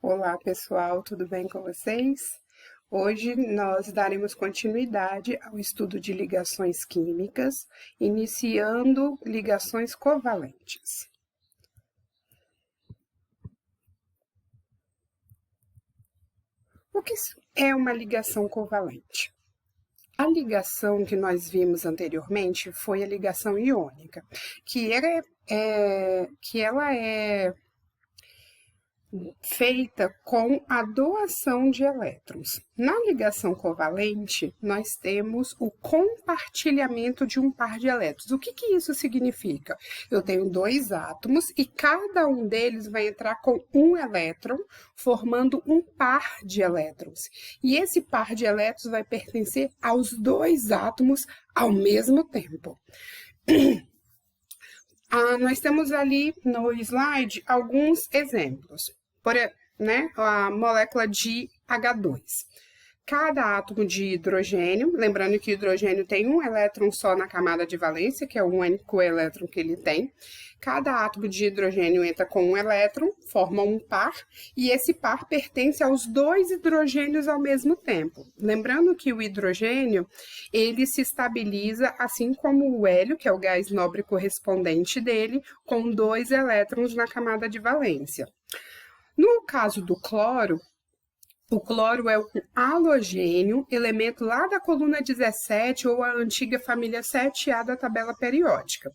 Olá pessoal, tudo bem com vocês? Hoje nós daremos continuidade ao estudo de ligações químicas, iniciando ligações covalentes. O que é uma ligação covalente? A ligação que nós vimos anteriormente foi a ligação iônica, que ela é feita com a doação de elétrons. Na ligação covalente, nós temos o compartilhamento de um par de elétrons. O que isso significa? Eu tenho dois átomos e cada um deles vai entrar com um elétron, formando um par de elétrons. E esse par de elétrons vai pertencer aos dois átomos ao mesmo tempo. Nós temos ali no slide alguns exemplos. A molécula de H2. Cada átomo de hidrogênio, lembrando que o hidrogênio tem um elétron só na camada de valência, que é o único elétron que ele tem. Cada átomo de hidrogênio entra com um elétron, forma um par, e esse par pertence aos dois hidrogênios ao mesmo tempo. Lembrando que o hidrogênio, ele se estabiliza assim como o hélio, que é o gás nobre correspondente dele, com dois elétrons na camada de valência. No caso do cloro, o cloro é um halogênio, elemento lá da coluna 17 ou a antiga família 7A da tabela periódica.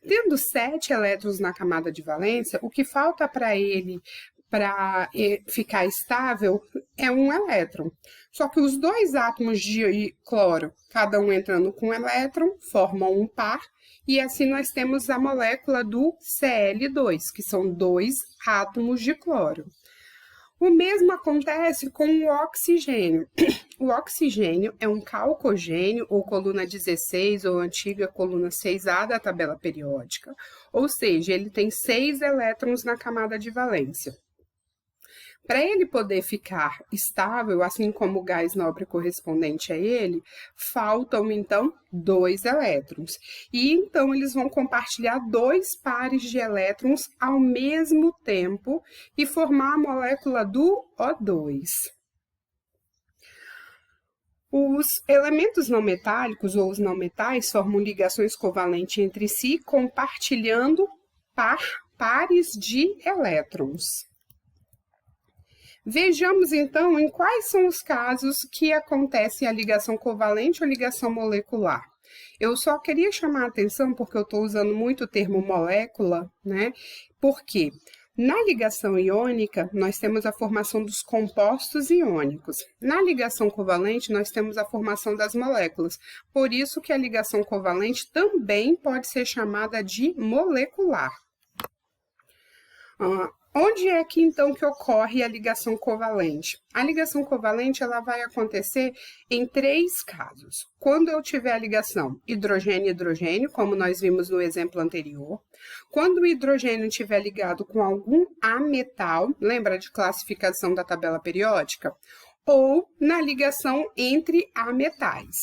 Tendo 7 elétrons na camada de valência, o que falta para ele para ficar estável é um elétron. Só que os dois átomos de cloro, cada um entrando com um elétron, formam um par, e assim nós temos a molécula do Cl2, que são dois átomos de cloro. O mesmo acontece com o oxigênio. O oxigênio é um calcogênio, ou coluna 16, ou antiga coluna 6A da tabela periódica, ou seja, ele tem 6 elétrons na camada de valência. Para ele poder ficar estável, assim como o gás nobre correspondente a ele, faltam, então, 2 elétrons. E, então, eles vão compartilhar 2 pares de elétrons ao mesmo tempo e formar a molécula do O2. Os elementos não metálicos, ou os não metais, formam ligações covalentes entre si, compartilhando pares de elétrons. Vejamos, então, em quais são os casos que acontece a ligação covalente ou ligação molecular. Eu só queria chamar a atenção, porque eu estou usando muito o termo molécula, né? Porque na ligação iônica, nós temos a formação dos compostos iônicos. Na ligação covalente, nós temos a formação das moléculas. Por isso que a ligação covalente também pode ser chamada de molecular. Onde é que, então, que ocorre a ligação covalente? A ligação covalente ela vai acontecer em 3 casos. Quando eu tiver a ligação hidrogênio-hidrogênio, como nós vimos no exemplo anterior. Quando o hidrogênio estiver ligado com algum ametal, lembra de classificação da tabela periódica? Ou na ligação entre ametais.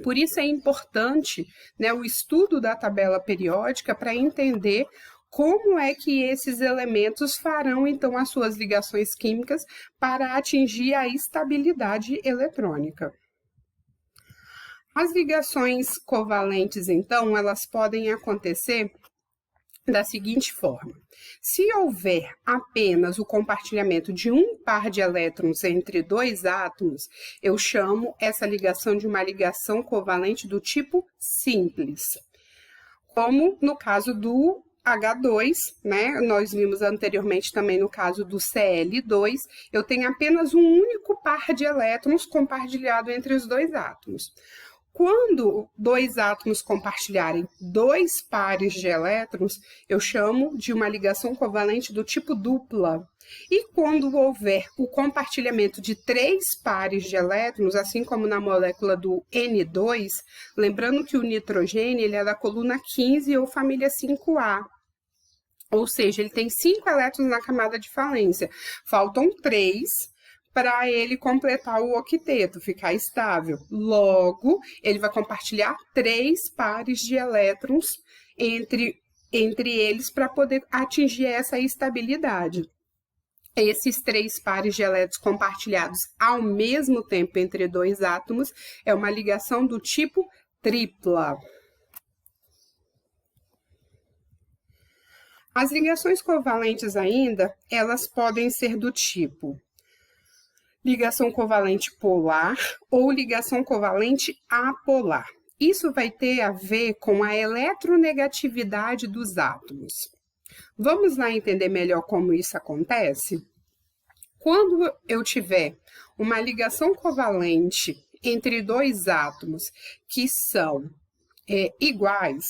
Por isso é importante, né, o estudo da tabela periódica para entender como é que esses elementos farão, então, as suas ligações químicas para atingir a estabilidade eletrônica. As ligações covalentes, então, elas podem acontecer da seguinte forma. Se houver apenas o compartilhamento de um par de elétrons entre 2 átomos, eu chamo essa ligação de uma ligação covalente do tipo simples, como no caso do H2, né? Nós vimos anteriormente também no caso do Cl2, eu tenho apenas um único par de elétrons compartilhado entre os 2 átomos. Quando 2 átomos compartilharem 2 pares de elétrons, eu chamo de uma ligação covalente do tipo dupla. E quando houver o compartilhamento de 3 pares de elétrons, assim como na molécula do N2, lembrando que o nitrogênio ele é da coluna 15 ou família 5A. Ou seja, ele tem 5 elétrons na camada de valência. Faltam 3 para ele completar o octeto, ficar estável. Logo, ele vai compartilhar 3 pares de elétrons entre eles para poder atingir essa estabilidade. esses 3 pares de elétrons compartilhados ao mesmo tempo entre 2 átomos é uma ligação do tipo tripla. As ligações covalentes ainda, elas podem ser do tipo ligação covalente polar ou ligação covalente apolar. Isso vai ter a ver com a eletronegatividade dos átomos. Vamos lá entender melhor como isso acontece? Quando eu tiver uma ligação covalente entre 2 átomos que são iguais,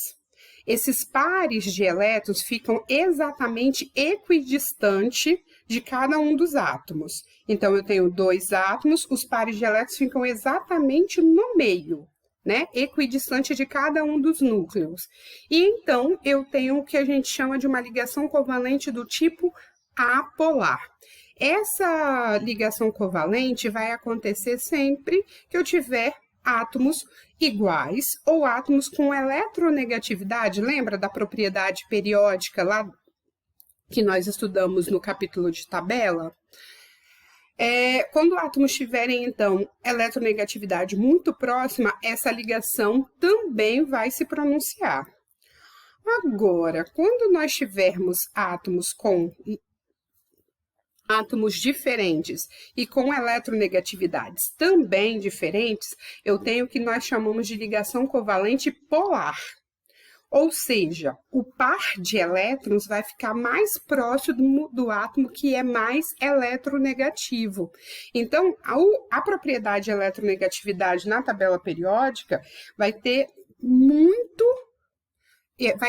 esses pares de elétrons ficam exatamente equidistantes de cada um dos átomos. Então, eu tenho 2 átomos, os pares de elétrons ficam exatamente no meio, né? Equidistante de cada um dos núcleos. E então, eu tenho o que a gente chama de uma ligação covalente do tipo apolar. Essa ligação covalente vai acontecer sempre que eu tiver átomos iguais ou átomos com eletronegatividade. Lembra da propriedade periódica lá que nós estudamos no capítulo de tabela? Quando átomos tiverem, então, eletronegatividade muito próxima, essa ligação também vai se pronunciar. Agora, quando nós tivermos átomos diferentes e com eletronegatividades também diferentes, eu tenho o que nós chamamos de ligação covalente polar. Ou seja, o par de elétrons vai ficar mais próximo do átomo que é mais eletronegativo. Então, a propriedade de eletronegatividade na tabela periódica vai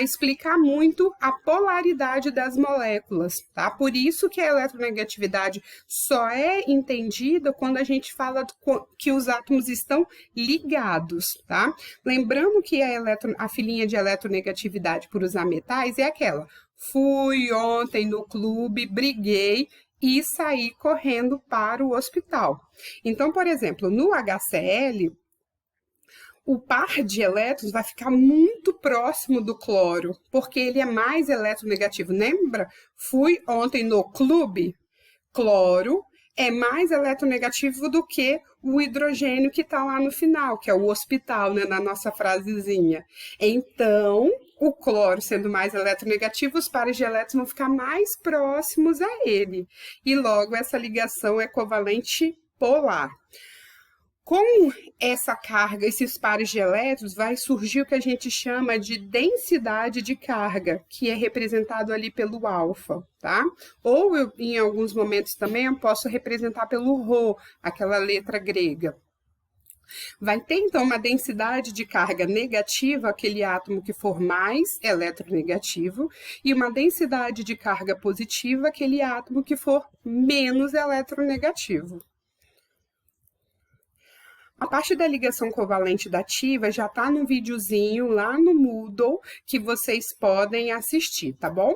explicar muito a polaridade das moléculas, tá? Por isso que a eletronegatividade só é entendida quando a gente fala que os átomos estão ligados, tá? Lembrando que a filinha de eletronegatividade por usar metais é aquela: fui ontem no clube, briguei e saí correndo para o hospital. Então, por exemplo, no HCl, o par de elétrons vai ficar muito próximo do cloro, porque ele é mais eletronegativo. Lembra? Fui ontem no clube. Cloro é mais eletronegativo do que o hidrogênio que está lá no final, que é o hospital, né, na nossa frasezinha. Então, o cloro sendo mais eletronegativo, os pares de elétrons vão ficar mais próximos a ele. E logo essa ligação é covalente polar. Com essa carga, esses pares de elétrons, vai surgir o que a gente chama de densidade de carga, que é representado ali pelo alfa, tá? Ou em alguns momentos também eu posso representar pelo ρ, aquela letra grega. Vai ter, então, uma densidade de carga negativa, aquele átomo que for mais eletronegativo, e uma densidade de carga positiva, aquele átomo que for menos eletronegativo. A parte da ligação covalente dativa já está no videozinho lá no Moodle que vocês podem assistir, tá bom?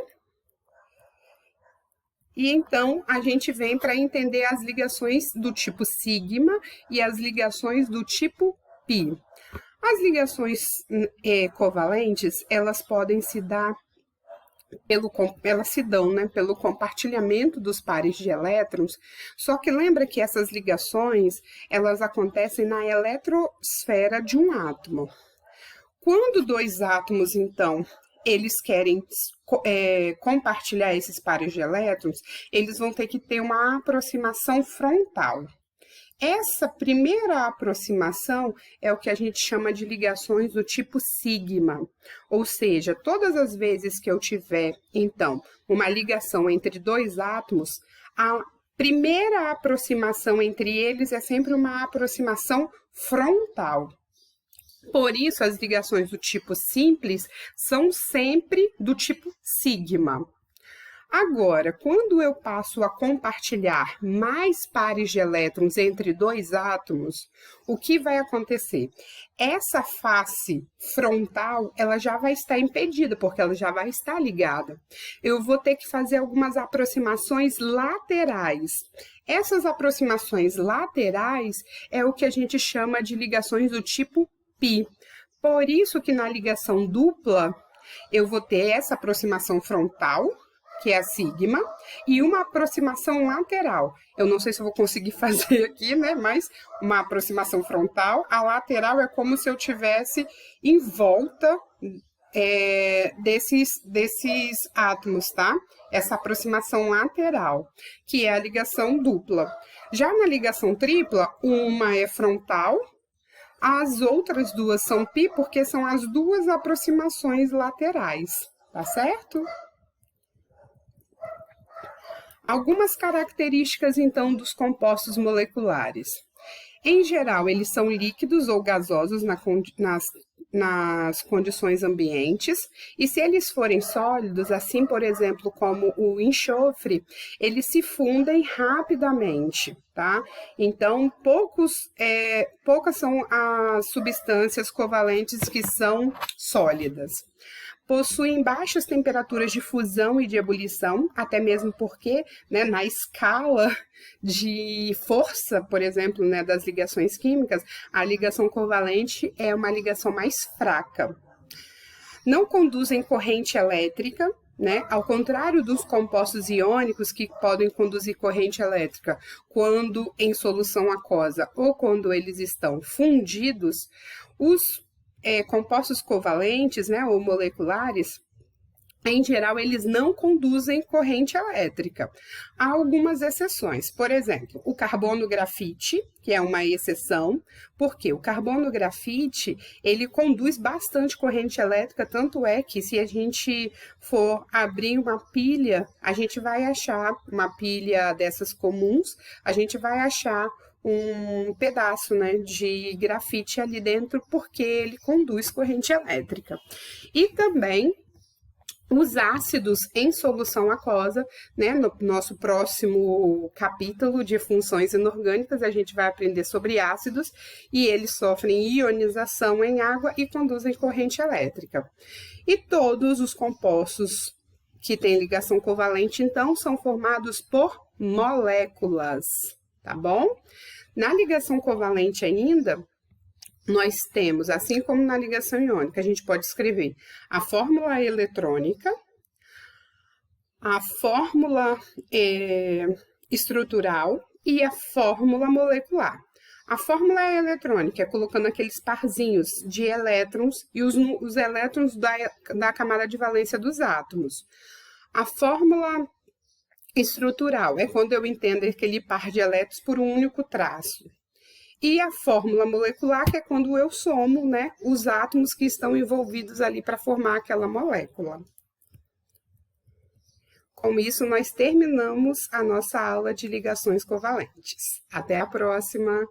E então, a gente vem para entender as ligações do tipo sigma e as ligações do tipo pi. As ligações covalentes, elas podem se dar pelo compartilhamento dos pares de elétrons, só que lembra que essas ligações, elas acontecem na eletrosfera de um átomo. Quando 2 átomos, então, eles querem compartilhar esses pares de elétrons, eles vão ter que ter uma aproximação frontal. Essa primeira aproximação é o que a gente chama de ligações do tipo sigma, ou seja, todas as vezes que eu tiver, então, uma ligação entre 2 átomos, a primeira aproximação entre eles é sempre uma aproximação frontal. Por isso, as ligações do tipo simples são sempre do tipo sigma. Agora, quando eu passo a compartilhar mais pares de elétrons entre 2 átomos, o que vai acontecer? Essa face frontal, ela já vai estar impedida, porque ela já vai estar ligada. Eu vou ter que fazer algumas aproximações laterais. Essas aproximações laterais é o que a gente chama de ligações do tipo pi. Por isso que na ligação dupla, eu vou ter essa aproximação frontal, que é a sigma, e uma aproximação lateral. Eu não sei se eu vou conseguir fazer aqui, né? Mas uma aproximação frontal. A lateral é como se eu tivesse em volta desses átomos, tá? Essa aproximação lateral, que é a ligação dupla. Já na ligação tripla, uma é frontal, as outras duas são pi, porque são as duas aproximações laterais, tá certo? Algumas características, então, dos compostos moleculares. Em geral, eles são líquidos ou gasosos nas condições ambientes, e se eles forem sólidos, assim, por exemplo, como o enxofre, eles se fundem rapidamente, tá? Então, poucas são as substâncias covalentes que são sólidas. Possuem baixas temperaturas de fusão e de ebulição, até mesmo porque, né, na escala de força, por exemplo, né, das ligações químicas, a ligação covalente é uma ligação mais fraca. Não conduzem corrente elétrica, né? Ao contrário dos compostos iônicos que podem conduzir corrente elétrica quando em solução aquosa ou quando eles estão fundidos, os compostos covalentes, né, ou moleculares, em geral, eles não conduzem corrente elétrica. Há algumas exceções. Por exemplo, o carbono grafite, que é uma exceção, porque o carbono grafite, ele conduz bastante corrente elétrica, tanto é que se a gente for abrir uma pilha, a gente vai achar uma pilha dessas comuns, a gente vai achar um pedaço, né, de grafite ali dentro, porque ele conduz corrente elétrica. E também os ácidos em solução aquosa, né? No nosso próximo capítulo de funções inorgânicas, a gente vai aprender sobre ácidos e eles sofrem ionização em água e conduzem corrente elétrica. E todos os compostos que têm ligação covalente, então, são formados por moléculas, tá bom? Na ligação covalente ainda, nós temos, assim como na ligação iônica, a gente pode escrever a fórmula eletrônica, a fórmula estrutural e a fórmula molecular. A fórmula eletrônica é colocando aqueles parzinhos de elétrons e os elétrons da camada de valência dos átomos. A fórmula estrutural é quando eu entendo aquele par de elétrons por um único traço. E a fórmula molecular, que é quando eu somo, né, os átomos que estão envolvidos ali para formar aquela molécula. Com isso, nós terminamos a nossa aula de ligações covalentes. Até a próxima!